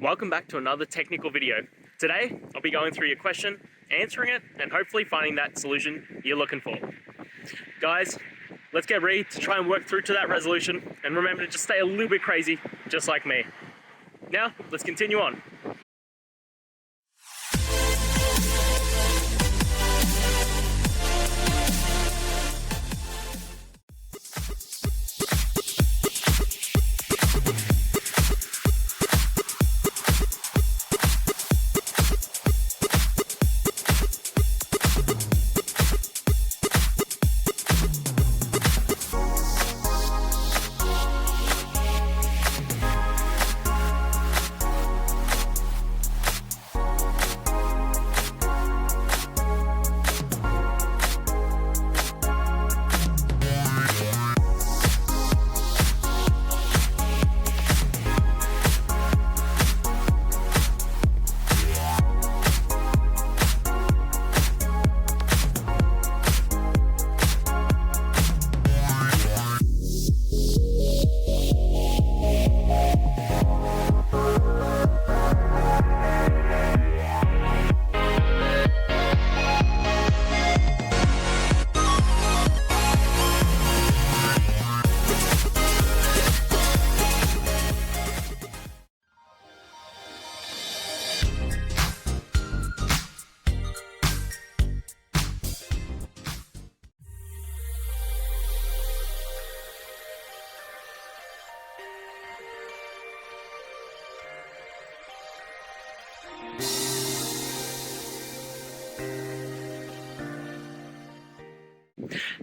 Welcome back to another technical video. Today, I'll be going through your question, answering it, and hopefully finding that solution you're looking for. Guys, let's get ready to try and work through to that resolution, and remember to just stay a little bit crazy, just like me. Now, let's continue on.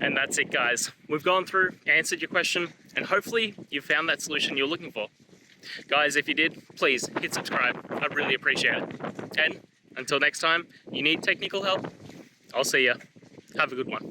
And that's it, guys. We've gone through, answered your question, and hopefully you found that solution you're looking for. Guys, if you did, please hit subscribe. I'd really appreciate it. And until next time, you need technical help, I'll see ya. Have a good one.